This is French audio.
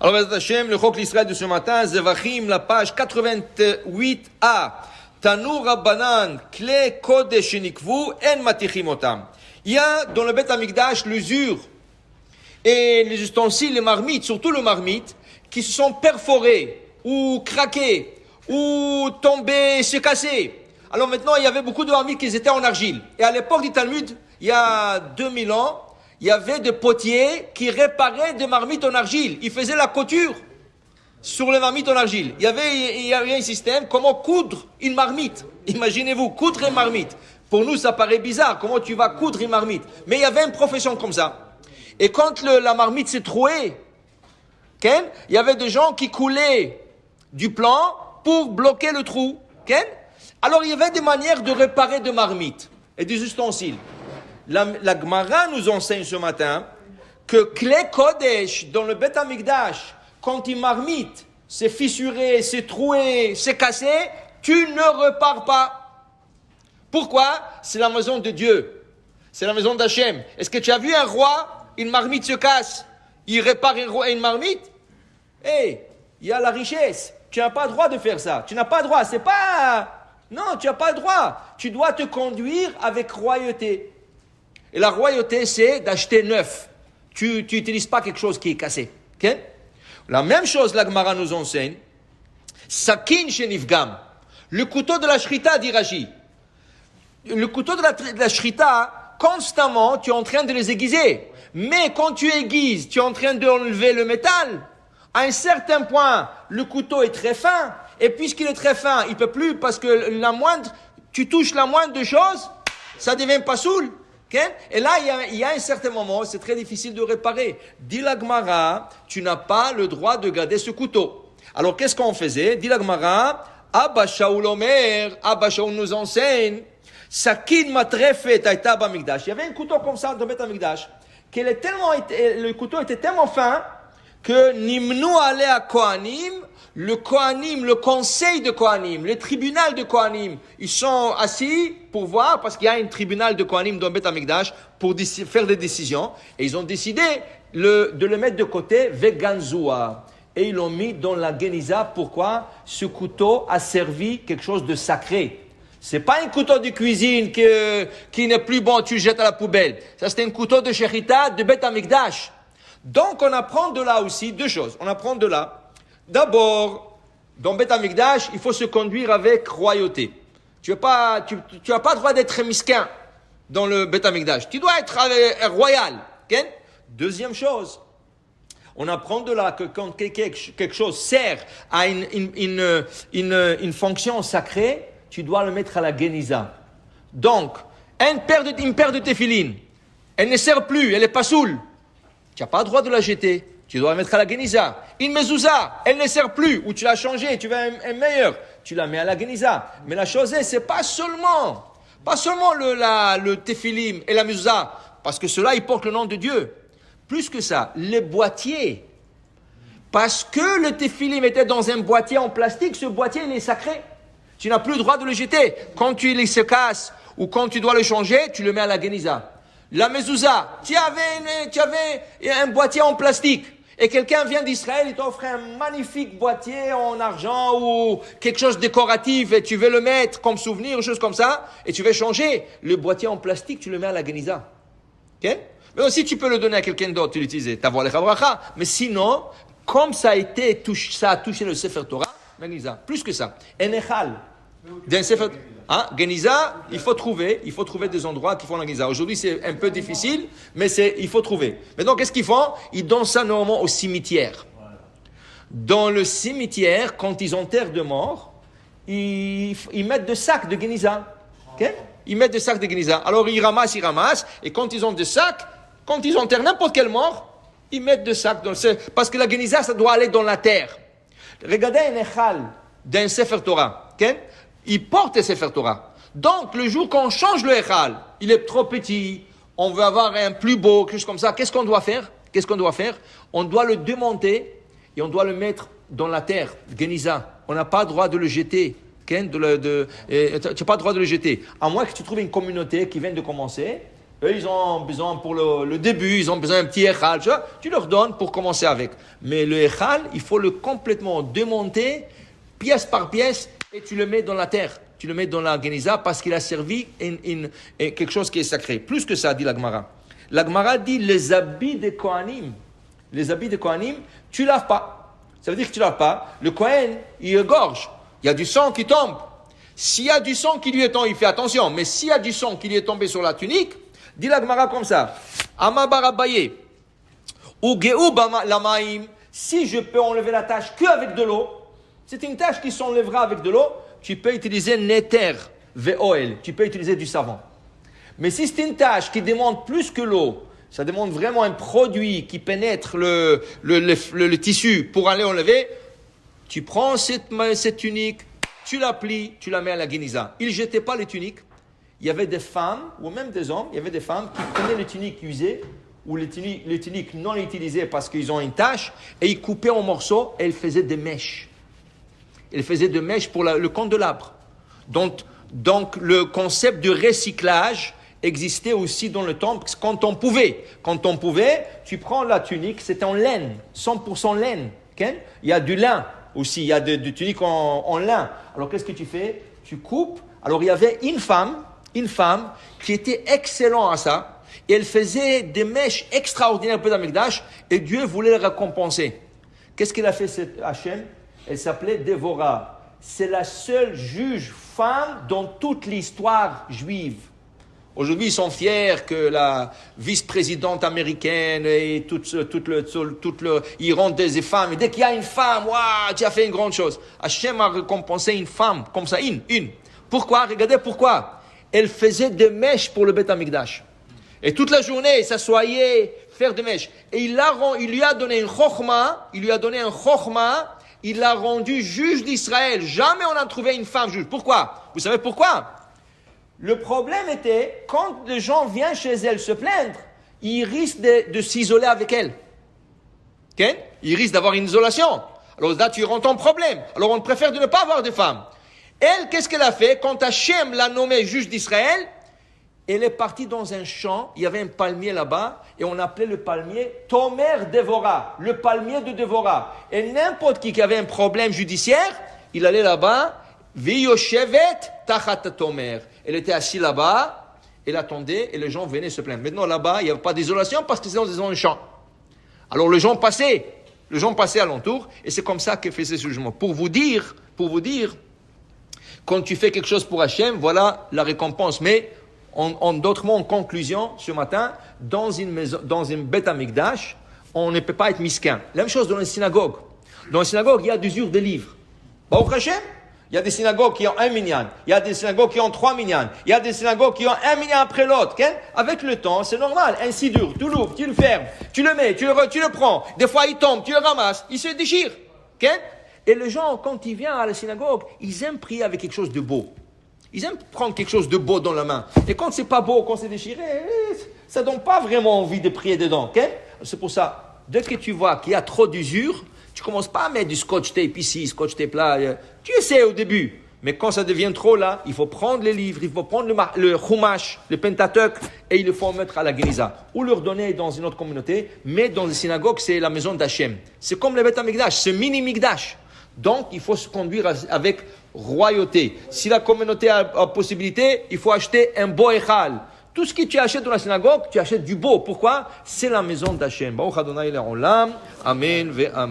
Alors, Bezrat Hashem, le Chok l'Israël de ce matin, Zevachim, la page 88a. Tanu Rabbanan, Kle Kodesh Nikvu, En Matichim Otam. Il y a dans le Beth Amikdash l'usure et les ustensiles, les marmites, surtout le marmite, qui se sont perforés ou craqués ou tombés, se cassés. Alors maintenant, il y avait beaucoup de marmites qui étaient en argile. Et à l'époque du Talmud, il y a 2000 ans, il y avait des potiers qui réparaient des marmites en argile. Ils faisaient la couture sur les marmites en argile. Il y avait un système, comment coudre une marmite. Imaginez-vous, coudre une marmite. Pour nous, ça paraît bizarre. Comment tu vas coudre une marmite? Mais il y avait une profession comme ça. Et quand la marmite s'est trouée, il y avait des gens qui coulaient du plan pour bloquer le trou. Alors, il y avait des manières de réparer des marmites et des ustensiles. La Gemara nous enseigne ce matin que Kle Kodesh, dans le Beth Amikdash, quand une marmite s'est fissurée, s'est trouée, s'est cassée, tu ne repars pas. Pourquoi? C'est la maison de Dieu. C'est la maison d'Hachem. Est-ce que tu as vu un roi, une marmite se casse, il répare une marmite? Il y a la richesse. Tu n'as pas le droit de faire ça. Tu n'as pas le droit. C'est pas... Non, tu n'as pas le droit. Tu dois te conduire avec royauté. Et la royauté, c'est d'acheter neuf. Tu n'utilises pas quelque chose qui est cassé. Okay? La même chose, la Gemara nous enseigne. Sakin shenifgam. Le couteau de la shrita, dit Rashi. Le couteau de la shrita, constamment, tu es en train de les aiguiser. Mais quand tu aiguises, tu es en train d'enlever le métal. À un certain point, le couteau est très fin. Et puisqu'il est très fin, il ne peut plus, parce que tu touches la moindre de choses, ça devient pas saoul. Okay? Et là, il y a un certain moment, c'est très difficile de réparer. Dit la Gemara, tu n'as pas le droit de garder ce couteau. Alors, qu'est-ce qu'on faisait? Dit la Gemara, Abba Shaul Omer, Abba Shaul nous enseigne, Sakin matrefet aita b'amikdash. Il y avait un couteau comme ça dans Beth Amikdash, le couteau était tellement fin que Nimnu alea Kohanim, le Kohanim, le conseil de Kohanim, le tribunal de Kohanim, ils sont assis pour voir, parce qu'il y a un tribunal de Kohanim dans Beth Amikdash pour faire des décisions, et ils ont décidé de le mettre de côté, Veganzua, et ils l'ont mis dans la Geniza. Pourquoi? Ce couteau a servi quelque chose de sacré. C'est pas un couteau de cuisine qui n'est plus bon, tu le jettes à la poubelle. Ça, c'est un couteau de Shechita de Beth Amikdash. Donc, on apprend de là aussi deux choses. On apprend de là. D'abord, dans Beth Amikdash, il faut se conduire avec royauté. Tu n'as pas le droit d'être mesquin dans le Beth Amikdash. Tu dois être royal. Okay? Deuxième chose, on apprend de là que quand quelque chose sert à une fonction sacrée, tu dois le mettre à la Geniza. Donc, une paire de téphilines, elle ne sert plus, elle est pas saoule. Tu n'as pas le droit de la jeter. Tu dois la mettre à la Geniza. Une mezouza, elle ne sert plus, ou tu l'as changée, tu veux un meilleur. Tu la mets à la Geniza. Mais la chose est, c'est pas seulement le téphilim et la mezouza, parce que cela, ils portent le nom de Dieu. Plus que ça, les boîtiers. Parce que le téphilim était dans un boîtier en plastique, ce boîtier, il est sacré. Tu n'as plus le droit de le jeter. Quand il se casse, ou quand tu dois le changer, tu le mets à la Geniza. La mezouza, tu avais un boîtier en plastique et quelqu'un vient d'Israël, il t'offre un magnifique boîtier en argent ou quelque chose de décoratif et tu veux le mettre comme souvenir, ou chose comme ça, et tu veux changer le boîtier en plastique, tu le mets à la Geniza. Okay? Mais aussi tu peux le donner à quelqu'un d'autre, tu l'utilises, t'avoir les chabracha. Mais sinon, comme ça a touché le Sefer Torah, la Geniza, plus que ça, un echal d'un Sefer Geniza, il faut trouver des endroits qui font la Geniza. Aujourd'hui, c'est un peu difficile, mais il faut trouver. Mais donc, qu'est-ce qu'ils font? Ils donnent ça normalement au cimetière. Dans le cimetière, quand ils enterrent de morts, ils mettent des sacs de Geniza. Okay? Ils mettent des sacs de Geniza. Alors, ils ramassent, et quand ils ont des sacs, quand ils enterrent n'importe quel mort, ils mettent des sacs parce que la Geniza, ça doit aller dans la terre. Regardez un echal d'un Sefer Torah. Okay? Il porte le Sefer Torah. Donc, le jour qu'on change le echal, il est trop petit, on veut avoir un plus beau, quelque chose comme ça. Qu'est-ce qu'on doit faire? On doit le démonter et on doit le mettre dans la terre, Geniza. On n'a pas le droit de le jeter. Tu n'as pas le droit de le jeter. À moins que tu trouves une communauté qui vient de commencer, Eux, ils ont besoin pour le début, ils ont besoin d'un petit echal, tu leur donnes pour commencer avec. Mais le echal, il faut le complètement démonter, pièce par pièce, et tu le mets dans la terre. Tu le mets dans la Geniza parce qu'il a servi quelque chose qui est sacré. Plus que ça, dit la Gemara. La Gemara dit les habits des Kohanim. Les habits des Kohanim, tu laves pas. Ça veut dire que tu laves pas. Le Kohen, il égorge. Il y a du sang qui tombe. S'il y a du sang qui lui est tombé, il fait attention. Mais s'il y a du sang qui lui est tombé sur la tunique, dit la Gemara comme ça. Ama barabaye. Ou geu lamaim. Si je peux enlever la tâche qu'avec de l'eau, c'est une tâche qui s'enlèvera avec de l'eau, tu peux utiliser neter, ve'oel, tu peux utiliser du savon. Mais si c'est une tâche qui demande plus que l'eau, ça demande vraiment un produit qui pénètre le tissu pour aller enlever, tu prends cette tunique, tu la plies, tu la mets à la Geniza. Ils ne jetaient pas les tuniques. Il y avait des femmes, ou même des hommes, il y avait des femmes qui prenaient les tuniques usées, ou les tuniques non utilisées parce qu'ils ont une tâche, et ils coupaient en morceaux et ils faisaient des mèches. Ils faisaient des mèches pour le candelabre. Donc le concept de recyclage existait aussi dans le temple quand on pouvait. Quand on pouvait, tu prends la tunique, c'est en laine, 100% laine. Okay? Il y a du lin aussi, il y a des tuniques en lin. Alors qu'est-ce que tu fais? Tu coupes. Alors il y avait une femme qui était excellente à ça, et elle faisait des mèches extraordinaires pour Amikdash, et Dieu voulait la récompenser. Qu'est-ce qu'elle a fait, cette Hachem? Elle s'appelait Dévorah. C'est la seule juge femme dans toute l'histoire juive. Aujourd'hui, ils sont fiers que la vice-présidente américaine et ils rentrent des femmes. Et dès qu'il y a une femme, waouh, tu as fait une grande chose. Hachem a récompensé une femme, comme ça, une. Pourquoi? Regardez pourquoi. Elle faisait des mèches pour le Beth Amikdash. Et toute la journée, elle s'assoyait, faire des mèches. Et il lui a donné un chokhma, il l'a rendu juge d'Israël. Jamais on n'a trouvé une femme juge. Pourquoi? Vous savez pourquoi? Le problème était, quand les gens viennent chez elle se plaindre, ils risquent de s'isoler avec elle. Okay? Ils risquent d'avoir une isolation. Alors là, tu rentres en problème. Alors on préfère de ne pas avoir de femmes. Elle, qu'est-ce qu'elle a fait? Quand Hachem l'a nommée juge d'Israël, elle est partie dans un champ, il y avait un palmier là-bas, et on appelait le palmier Tomer Dévorah, le palmier de Dévorah. Et n'importe qui avait un problème judiciaire, il allait là-bas, Viyoshevet Tachat Tomer. Elle était assise là-bas, elle attendait, et les gens venaient se plaindre. Maintenant là-bas, il n'y avait pas d'isolation parce que c'est dans un champ. Alors les gens passaient alentour, et c'est comme ça qu'elle faisait ce jugement. Pour vous dire, quand tu fais quelque chose pour Hachem, voilà la récompense. Mais en d'autres mots, en conclusion, ce matin, dans une Beth Amikdash, on ne peut pas être misquin. La même chose dans les synagogues. Dans les synagogues, il y a d'usure des livres. Baruch Hashem, il y a des synagogues qui ont 1 minyan, il y a des synagogues qui ont 3 minyan, il y a des synagogues qui ont 1 minyan après l'autre. Okay? Avec le temps, c'est normal. Un sidur, tu l'ouvres, tu le fermes, tu le mets, tu le prends. Des fois, il tombe, tu le ramasses, il se déchire. Okay? Et les gens, quand ils viennent à la synagogue, ils aiment prier avec quelque chose de beau. Ils aiment prendre quelque chose de beau dans la main. Et quand c'est pas beau, quand c'est déchiré, ça donne pas vraiment envie de prier dedans. Okay? C'est pour ça, dès que tu vois qu'il y a trop d'usure, tu commences pas à mettre du scotch tape ici, scotch tape là. Tu essaies au début. Mais quand ça devient trop là, il faut prendre les livres, il faut prendre le Chumash, le Pentateuch, et il faut mettre à la Geniza. Ou leur donner dans une autre communauté, mais dans les synagogues, c'est la maison d'Hachem. C'est comme le Beth Amikdash, c'est mini-Mikdash. Donc, il faut se conduire avec royauté. Si la communauté a possibilité, il faut acheter un beau echal. Tout ce que tu achètes dans la synagogue, tu achètes du beau. Pourquoi? C'est la maison d'Hachem. Baruch Adonai le'olam. Amen ve'amen.